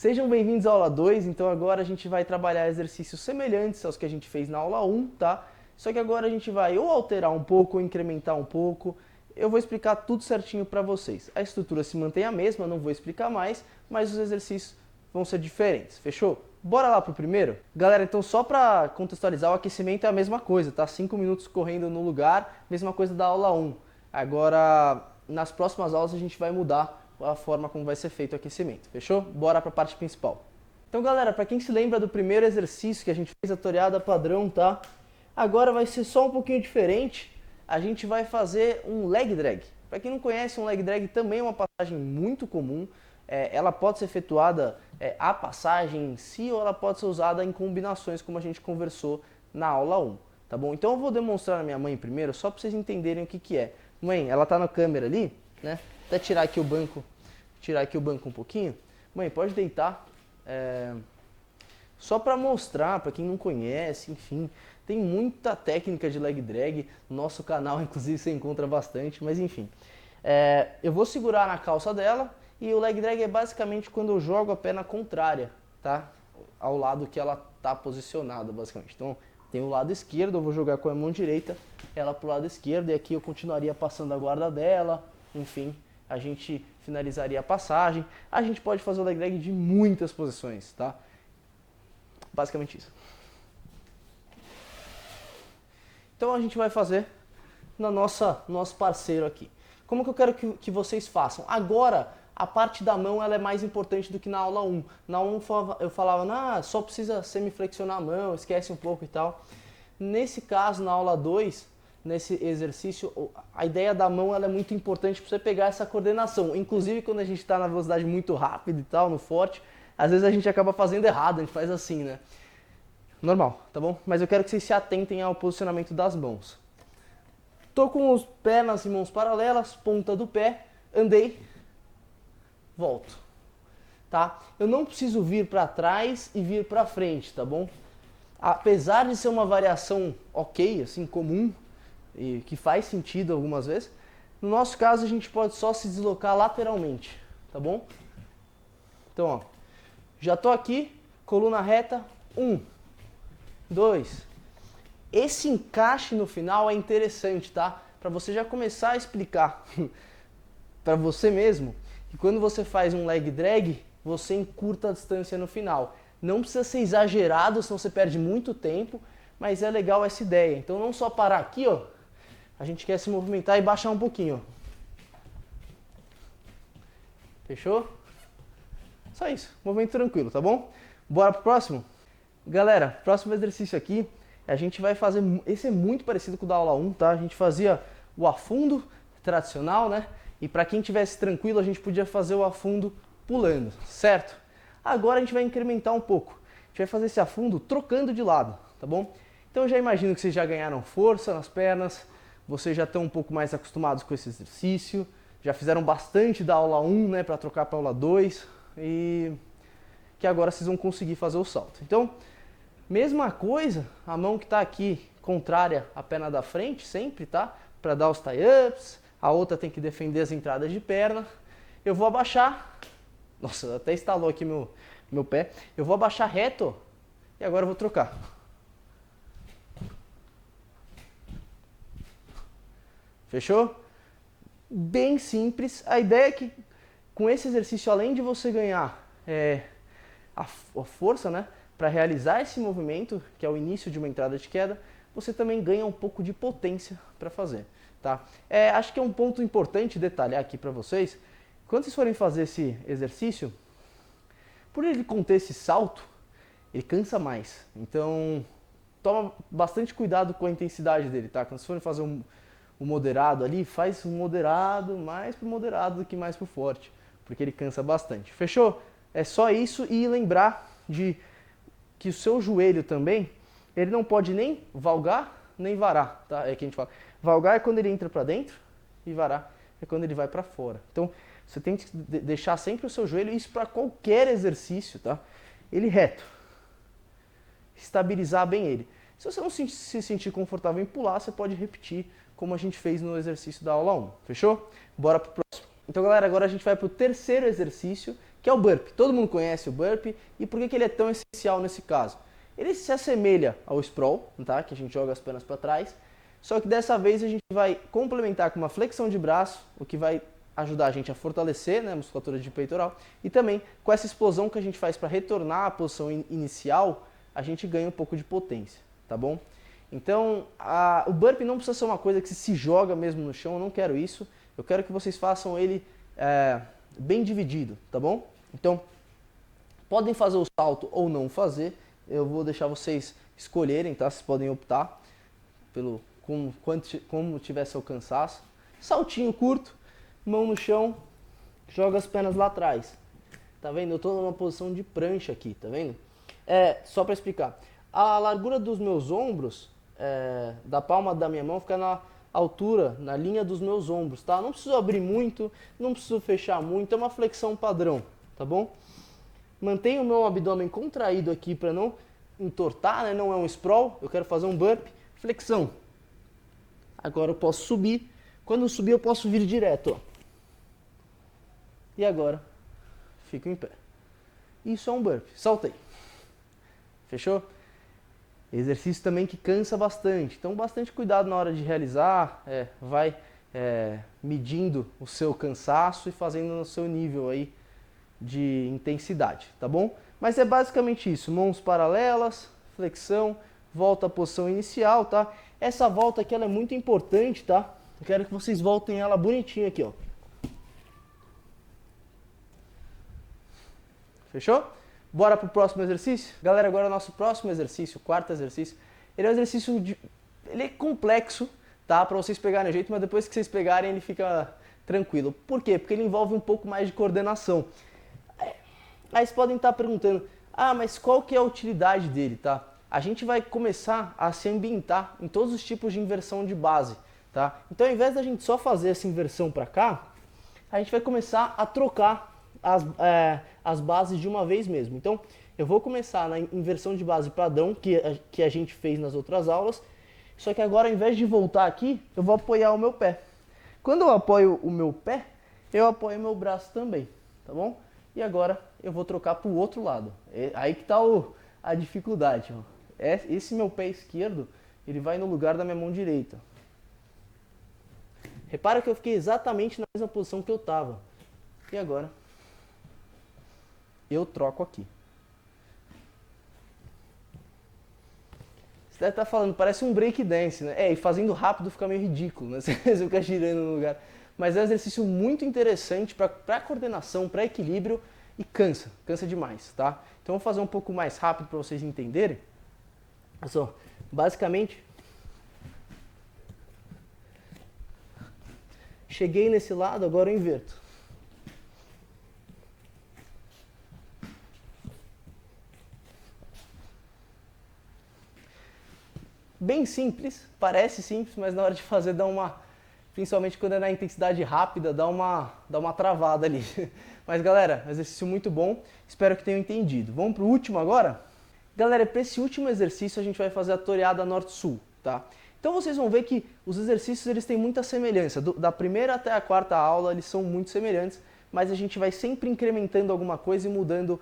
Sejam bem-vindos à aula 2, então agora a gente vai trabalhar exercícios semelhantes aos que a gente fez na aula 1, tá? Só que agora a gente vai ou alterar um pouco ou incrementar um pouco. Eu vou explicar tudo certinho para vocês. A estrutura se mantém a mesma, não vou explicar mais, mas os exercícios vão ser diferentes, fechou? Bora lá pro primeiro? Galera, então só para contextualizar, o aquecimento é a mesma coisa, tá? 5 minutos correndo no lugar, mesma coisa da aula 1. Agora, nas próximas aulas a gente vai mudar a forma como vai ser feito o aquecimento, fechou? Bora para a parte principal. Então, galera, para quem se lembra do primeiro exercício que a gente fez a toreada padrão, tá? Agora vai ser só um pouquinho diferente. A gente vai fazer um leg drag. Para quem não conhece, um leg drag também é uma passagem muito comum. Ela pode ser efetuada a passagem em si ou ela pode ser usada em combinações, como a gente conversou na aula 1, tá bom? Então eu vou demonstrar na minha mãe primeiro, só para vocês entenderem o que que é. Mãe, ela tá na câmera ali, né? Até tirar aqui o banco um pouquinho. Mãe, pode deitar. Só para mostrar, para quem não conhece, enfim, tem muita técnica de leg drag. No nosso canal, inclusive, você encontra bastante, mas enfim. Eu vou segurar na calça dela e o leg drag é basicamente quando eu jogo a perna contrária, tá? Ao lado que ela tá posicionada, basicamente. Então, tem o lado esquerdo, eu vou jogar com a mão direita, ela pro lado esquerdo, e aqui eu continuaria passando a guarda dela, enfim, a gente finalizaria a passagem. A gente pode fazer o leg drag de muitas posições, tá? Basicamente isso. Então a gente vai fazer no nosso parceiro aqui. Como que eu quero que vocês façam? Agora, a parte da mão ela é mais importante do que na aula 1. Na aula 1 eu falava, só precisa semiflexionar a mão, esquece um pouco e tal. Nesse caso, na aula 2, nesse exercício, a ideia da mão ela é muito importante para você pegar essa coordenação. Inclusive, quando a gente está na velocidade muito rápida e tal, no forte, às vezes a gente acaba fazendo errado, a gente faz assim, né? Normal, tá bom? Mas eu quero que vocês se atentem ao posicionamento das mãos. Tô com os pernas e mãos paralelas, ponta do pé, andei, volto, tá? Eu não preciso vir para trás e vir para frente, tá bom? Apesar de ser uma variação ok, assim, comum, e que faz sentido algumas vezes, no nosso caso a gente pode só se deslocar lateralmente, tá bom? Então, ó, já tô aqui, coluna reta, 1, 2. Esse encaixe no final é interessante, tá? Para você já começar a explicar para você mesmo que quando você faz um leg drag, você encurta a distância no final. Não precisa ser exagerado, senão você perde muito tempo, mas é legal essa ideia. Então não só parar aqui, ó, a gente quer se movimentar e baixar um pouquinho, ó. Fechou? Só isso, movimento tranquilo, tá bom? Bora pro próximo? Galera, próximo exercício aqui, a gente vai fazer, esse é muito parecido com o da aula 1, tá? A gente fazia o afundo tradicional, né? E para quem tivesse tranquilo, a gente podia fazer o afundo pulando, certo? Agora a gente vai incrementar um pouco. A gente vai fazer esse afundo trocando de lado, tá bom? Então eu já imagino que vocês já ganharam força nas pernas, vocês já estão um pouco mais acostumados com esse exercício, já fizeram bastante da aula 1, né, para trocar para a aula 2, e que agora vocês vão conseguir fazer o salto. Então, mesma coisa, a mão que está aqui contrária à perna da frente, sempre, tá? Para dar os tie-ups, a outra tem que defender as entradas de perna. Eu vou abaixar, nossa, até estalou aqui meu pé. Eu vou abaixar reto e agora eu vou trocar. Fechou? Bem simples. A ideia é que com esse exercício, além de você ganhar a força, né, para realizar esse movimento, que é o início de uma entrada de queda, você também ganha um pouco de potência para fazer, tá? Acho que é um ponto importante detalhar aqui para vocês. Quando vocês forem fazer esse exercício, por ele conter esse salto, ele cansa mais. Então, toma bastante cuidado com a intensidade dele, tá? Quando vocês forem fazer um moderado ali, faz um moderado, mais pro moderado do que mais pro forte, porque ele cansa bastante. Fechou? É só isso, e lembrar de que o seu joelho também, ele não pode nem valgar, nem varar, tá? É que a gente fala. Valgar é quando ele entra para dentro e varar é quando ele vai para fora. Então, você tem que deixar sempre o seu joelho, isso para qualquer exercício, tá? Ele reto. Estabilizar bem ele. Se você não se sentir confortável em pular, você pode repetir como a gente fez no exercício da aula 1. Fechou? Bora pro próximo. Então, galera, agora a gente vai pro terceiro exercício, que é o burp. Todo mundo conhece o burp e por que ele é tão essencial nesse caso? Ele se assemelha ao sprawl, tá? Que a gente joga as pernas para trás, só que dessa vez a gente vai complementar com uma flexão de braço, o que vai ajudar a gente a fortalecer, né, a musculatura de peitoral, e também com essa explosão que a gente faz para retornar à posição inicial, a gente ganha um pouco de potência, tá bom? Então, o burp não precisa ser uma coisa que se joga mesmo no chão, eu não quero isso, eu quero que vocês façam ele bem dividido, tá bom? Então, podem fazer o salto ou não fazer, eu vou deixar vocês escolherem, tá? Vocês podem optar pelo como tiver seu cansaço. Saltinho curto, mão no chão, joga as pernas lá atrás. Tá vendo? Eu tô numa posição de prancha aqui, tá vendo? Só para explicar. A largura dos meus ombros, da palma da minha mão, fica na altura, na linha dos meus ombros, tá? Não preciso abrir muito, não preciso fechar muito, é uma flexão padrão, tá bom? Mantenho o meu abdômen contraído aqui para não entortar, né? Não é um sprawl, eu quero fazer um burp, flexão. Agora eu posso subir, quando eu subir eu posso vir direto, ó. E agora, fico em pé. Isso é um burp, saltei. Fechou? Exercício também que cansa bastante, então bastante cuidado na hora de realizar, vai medindo o seu cansaço e fazendo no seu nível aí de intensidade, tá bom? Mas é basicamente isso, mãos paralelas, flexão, volta à posição inicial, tá? Essa volta aqui ela é muito importante, tá? Eu quero que vocês voltem ela bonitinha aqui, ó. Fechou? Bora pro próximo exercício? Galera, agora o nosso próximo exercício, o quarto exercício, ele é um exercício ele é complexo, tá? Para vocês pegarem o jeito, mas depois que vocês pegarem ele fica tranquilo. Por quê? Porque ele envolve um pouco mais de coordenação. Aí vocês podem estar perguntando, mas qual que é a utilidade dele, tá? A gente vai começar a se ambientar em todos os tipos de inversão de base, tá? Então ao invés da gente só fazer essa inversão para cá, a gente vai começar a trocar as bases de uma vez mesmo. Então eu vou começar na inversão de base padrão que a gente fez nas outras aulas, só que agora ao invés de voltar aqui, eu vou apoiar o meu pé. Quando eu apoio o meu pé, eu apoio o meu braço também, tá bom? E agora eu vou trocar para o outro lado. Aí que está a dificuldade. Ó. Esse meu pé esquerdo, ele vai no lugar da minha mão direita. Repara que eu fiquei exatamente na mesma posição que eu estava. E agora eu troco aqui. Você deve estar falando, parece um break dance, né? E fazendo rápido fica meio ridículo, né? Você fica girando no lugar. Mas é um exercício muito interessante para coordenação, para equilíbrio e cansa demais, tá? Então vou fazer um pouco mais rápido para vocês entenderem. Olha só, basicamente, cheguei nesse lado, agora eu inverto. Bem simples, parece simples, mas na hora de fazer dá uma... Principalmente quando é na intensidade rápida, dá uma travada ali. Mas galera, exercício muito bom, espero que tenham entendido. Vamos pro último agora? Galera, para esse último exercício a gente vai fazer a toreada norte-sul, tá? Então vocês vão ver que os exercícios eles têm muita semelhança. Da primeira até a quarta aula eles são muito semelhantes, mas a gente vai sempre incrementando alguma coisa e mudando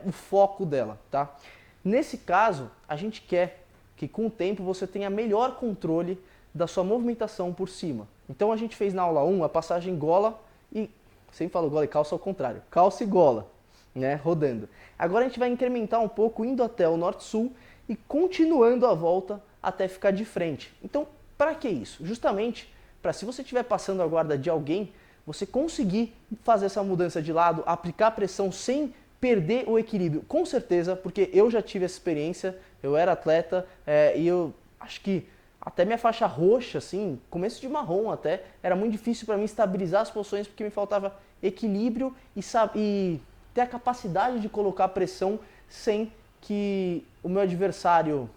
o foco dela, tá? Nesse caso, a gente quer que com o tempo você tenha melhor controle da sua movimentação por cima. Então a gente fez na aula 1 a passagem gola e... Sempre falo gola e calça ao contrário. Calça e gola, né? Rodando. Agora a gente vai incrementar um pouco, indo até o norte-sul e continuando a volta até ficar de frente. Então, para que isso? Justamente para se você estiver passando a guarda de alguém, você conseguir fazer essa mudança de lado, aplicar pressão sem perder o equilíbrio. Com certeza, porque eu já tive essa experiência, eu era atleta e eu acho que até minha faixa roxa, assim, começo de marrom até, era muito difícil para mim estabilizar as posições porque me faltava equilíbrio e ter a capacidade de colocar pressão sem que o meu adversário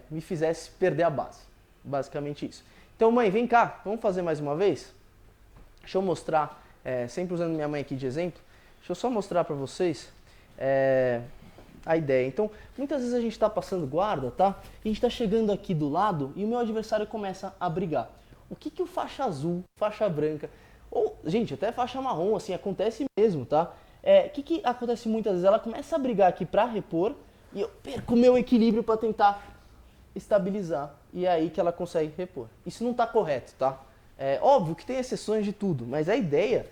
me fizesse perder a base. Basicamente isso. Então, mãe, vem cá, vamos fazer mais uma vez? Deixa eu mostrar, sempre usando minha mãe aqui de exemplo, deixa eu só mostrar para vocês a ideia. Então, muitas vezes a gente está passando guarda, tá? A gente está chegando aqui do lado e o meu adversário começa a brigar. O que que o faixa azul, faixa branca, ou, gente, até faixa marrom, assim, acontece mesmo, tá? O que acontece muitas vezes? Ela começa a brigar aqui para repor e eu perco o meu equilíbrio para tentar estabilizar. E é aí que ela consegue repor. Isso não está correto, tá? É óbvio que tem exceções de tudo, mas a ideia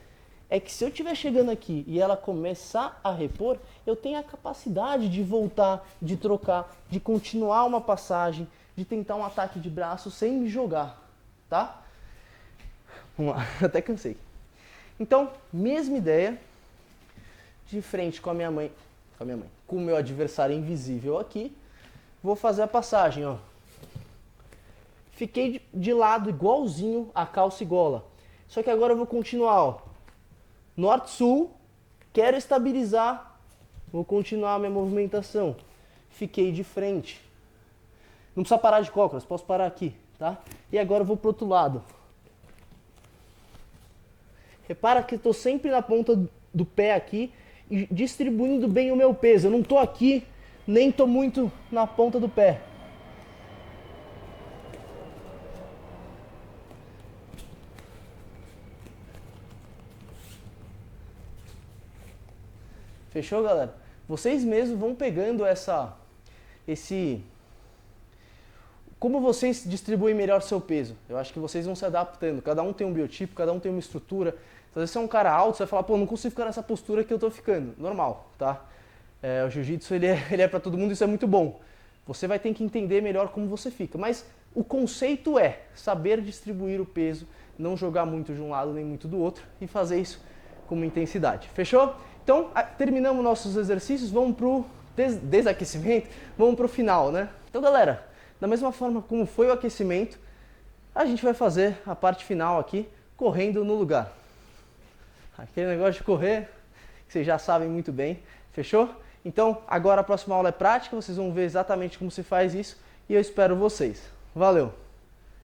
é que se eu estiver chegando aqui e ela começar a repor, eu tenho a capacidade de voltar, de trocar, de continuar uma passagem, de tentar um ataque de braço sem me jogar, tá? Vamos lá, até cansei. Então, mesma ideia, de frente com com o meu adversário invisível aqui, vou fazer a passagem, ó. Fiquei de lado igualzinho a calça e gola. Só que agora eu vou continuar, ó. Norte-sul, quero estabilizar, vou continuar a minha movimentação. Fiquei de frente. Não precisa parar de cócoras, posso parar aqui, tá? E agora eu vou pro outro lado. Repara que eu estou sempre na ponta do pé aqui e distribuindo bem o meu peso. Eu não estou aqui, nem estou muito na ponta do pé. Fechou, galera? Vocês mesmos vão pegando como vocês distribuem melhor seu peso. Eu acho que vocês vão se adaptando. Cada um tem um biotipo, cada um tem uma estrutura. Às vezes você é um cara alto, você vai falar, pô, não consigo ficar nessa postura que eu tô ficando. Normal, tá? O jiu-jitsu, ele é para todo mundo, isso é muito bom. Você vai ter que entender melhor como você fica. Mas o conceito é saber distribuir o peso, não jogar muito de um lado nem muito do outro e fazer isso com uma intensidade. Fechou? Então, terminamos nossos exercícios, vamos pro desaquecimento, vamos pro final, né? Então, galera, da mesma forma como foi o aquecimento, a gente vai fazer a parte final aqui, correndo no lugar. Aquele negócio de correr, que vocês já sabem muito bem, fechou? Então, agora a próxima aula é prática, vocês vão ver exatamente como se faz isso e eu espero vocês. Valeu!